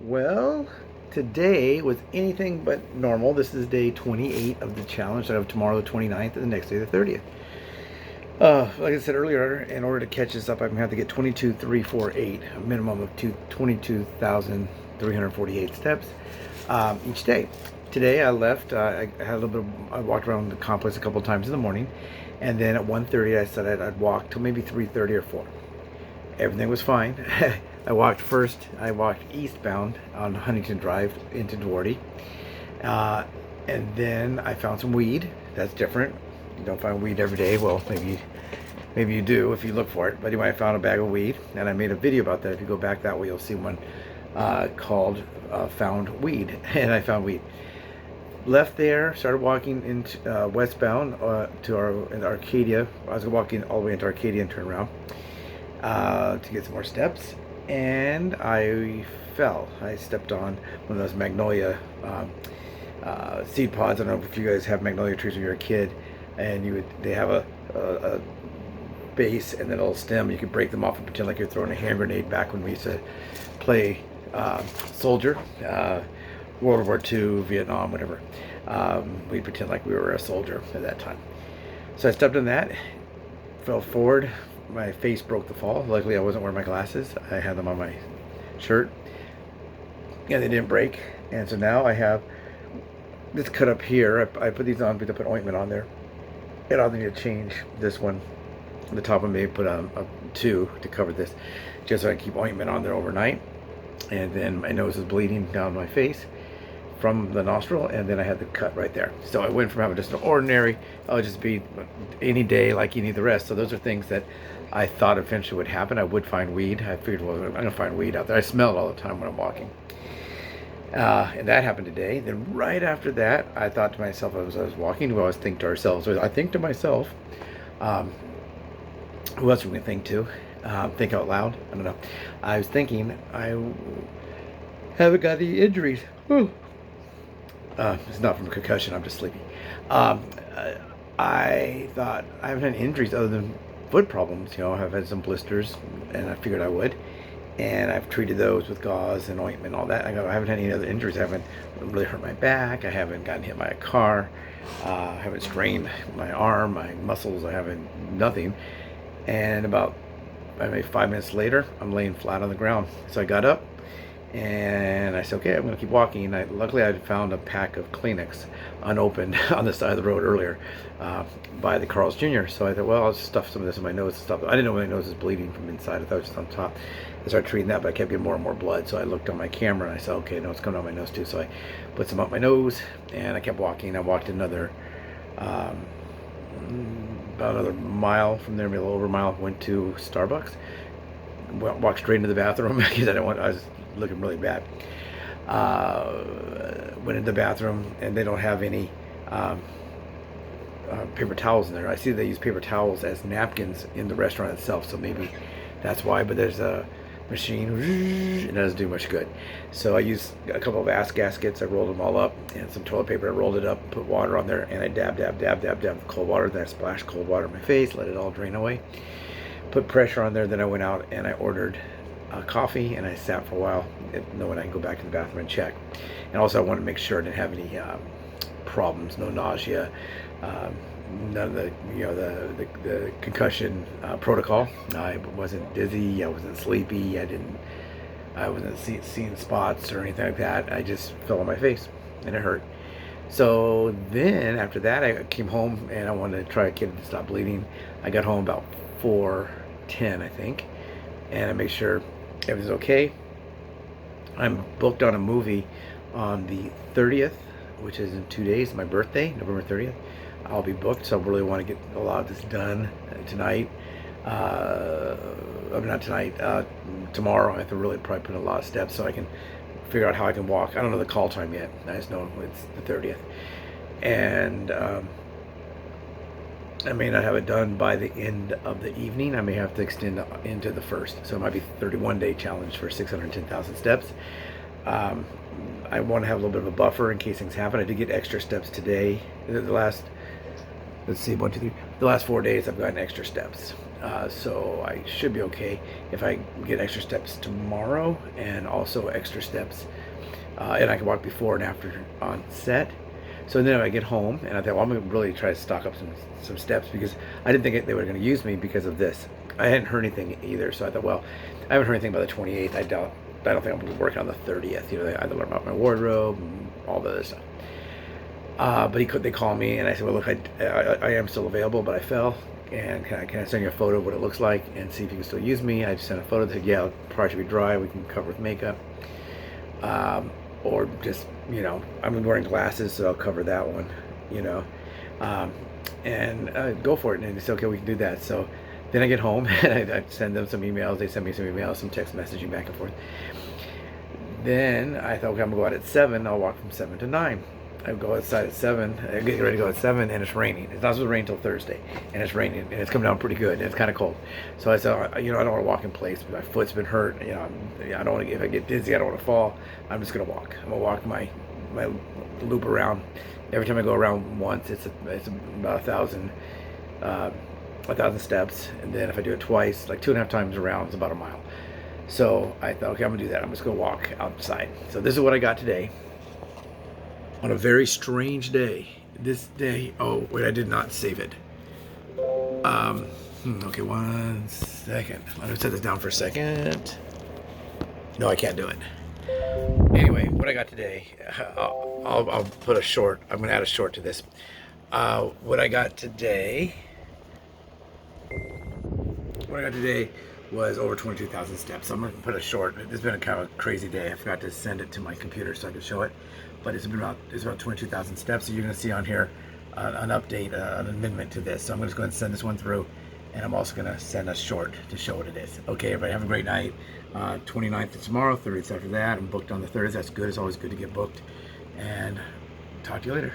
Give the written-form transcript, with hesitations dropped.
Well, today was anything but normal. This is day 28 of the challenge. I have tomorrow the 29th and the next day the 30th. Like I said earlier, in order to catch this up, I'm going to have to get 22,348, a minimum of 22,348 steps each day. Today I left, I had a little bit I walked around the complex a couple of times in the morning, and then at 1:30 I said I'd walk till maybe 3:30 or 4. Everything was fine. I walked eastbound on Huntington Drive into Duarte. And then I found some weed. That's different. You don't find weed every day. Well, maybe you do if you look for it. But anyway, I found a bag of weed, and I made a video about that. If you go back that way, you'll see one called Found Weed. And I found weed. Left there, started walking into westbound in Arcadia. I was walking all the way into Arcadia and turned around to get some more steps, and I fell. I stepped on one of those magnolia seed pods. I don't know if you guys have magnolia trees when you're a kid, and they have a base and then a little stem. You could break them off and pretend like you're throwing a hand grenade. Back when we used to play soldier, World War II, Vietnam, whatever. We'd pretend like we were a soldier at that time. So I stepped on that, fell forward. My face broke the fall. Luckily I wasn't wearing my glasses. I had them on my shirt and they didn't break. And so now I have this cut up here. I put these on, but I put ointment on there, and I'll need to change this one. The top of me put on a 2 to cover this, just so I can keep ointment on there overnight. And then my nose is bleeding down my face from the nostril, and then I had the cut right there. So I went from having just an ordinary, I'll just be any day like any of the rest. So those are things that I thought eventually would happen. I would find weed. I figured, well, I'm gonna find weed out there. I smell it all the time when I'm walking. And that happened today. Then right after that, I thought to myself, as I was walking, we always think to ourselves, I think to myself, who else are we gonna think to? Think out loud? I don't know. I was thinking, I haven't got any injuries. Whew. It's not from concussion, I'm just sleepy. I thought I haven't had injuries other than foot problems. I've had some blisters, and I figured I would. And I've treated those with gauze and ointment and all that. I haven't had any other injuries. I haven't really hurt my back. I haven't gotten hit by a car. I haven't strained my arm, my muscles. I haven't, nothing. And about maybe 5 minutes later, I'm laying flat on the ground. So I got up, and I said, okay, I'm going to keep walking. Luckily, I found a pack of Kleenex unopened on the side of the road earlier by the Carl's Jr. So I thought, well, I'll just stuff some of this in my nose and stuff. I didn't know my nose was bleeding from inside. I thought it was just on top. I started treating that, but I kept getting more and more blood. So I looked on my camera, and I said, okay, no, it's coming out my nose too. So I put some up my nose, and I kept walking. I walked about another mile from there, maybe a little over a mile. Went to Starbucks. Walked straight into the bathroom because I was looking really bad. Went into the bathroom, and they don't have any paper towels in there. I see they use paper towels as napkins in the restaurant itself, so maybe that's why. But there's a machine, and it doesn't do much good. So I used a couple of ass gaskets. I rolled them all up, and some toilet paper. I rolled it up, put water on there, and I dab with cold water. Then I splashed cold water in my face, let it all drain away. Put pressure on there. Then I went out and I ordered coffee, and I sat for a while, knowing I can go back to the bathroom and check. And also I wanted to make sure I didn't have any problems, no nausea, none of the the concussion protocol. I wasn't dizzy, I wasn't sleepy, I wasn't seeing spots or anything like that. I just fell on my face, and it hurt. So then after that, I came home, and I wanted to try to get it to stop bleeding. I got home about 4:10, I think, and I made sure everything's okay. I'm booked on a movie on the 30th, which is in 2 days, my birthday, November 30th. I'll be booked, so I really want to get a lot of this done tonight. Not tonight, tomorrow. I have to really probably put in a lot of steps so I can figure out how I can walk. I don't know the call time yet. I just know it's the 30th. And I may not have it done by the end of the evening. I may have to extend into the 1st. So it might be 31-day challenge for 610,000 steps. I want to have a little bit of a buffer in case things happen. I did get extra steps today. The last 4 days I've gotten extra steps. So I should be okay if I get extra steps tomorrow, and also extra steps, and I can walk before and after on set. So then I get home, and I thought, well, I'm gonna really try to stock up some steps, because I didn't think they were gonna use me because of this. I hadn't heard anything either, so I thought, well, I haven't heard anything about the 28th. I don't think I'm gonna be working on the 30th. You know, I had to learn about my wardrobe and all the other stuff. But they call me, and I said, well, look, I am still available, but I fell, and can I send you a photo of what it looks like and see if you can still use me? I just sent a photo that said, yeah, it'll probably should be dry. We can cover with makeup. Or just, you know, I'm wearing glasses, so I'll cover that one, you know, and go for it. And they said, okay, we can do that. So then I get home, and I send them some emails. They send me some emails, some text messaging back and forth. Then I thought, okay, I'm gonna go out at 7. I'll walk from 7 to 9. I go outside at 7. I get ready to go at 7, and it's raining. It's not supposed to rain until Thursday, and it's raining, and it's coming down pretty good, and it's kind of cold. So I said, you know, I don't want to walk in place. My foot's been hurt. You know, I don't want to. If I get dizzy, I don't want to fall. I'm just gonna walk. I'm gonna walk my loop around. Every time I go around once, it's about 1,000 steps, and then if I do it twice, like 2.5 times around, it's about a mile. So I thought, okay, I'm gonna do that. I'm just gonna walk outside. So this is what I got today. On a very strange day. This day, oh wait, I did not save it. Okay, 1 second. Let me set this down for a second. No, I can't do it. Anyway, what I got today, I'll put a short. I'm gonna add a short to this. What I got today was over 22,000 steps. So I'm gonna put a short. It's been a kind of a crazy day. I forgot to send it to my computer so I could show it, but it's about 22,000 steps. So you're gonna see on here an update, an amendment to this. So I'm just going to send this one through, and I'm also gonna send a short to show what it is. Okay, everybody, have a great night. 29th is tomorrow, 30th after that. I'm booked on the 30th. That's good. It's always good to get booked. And talk to you later.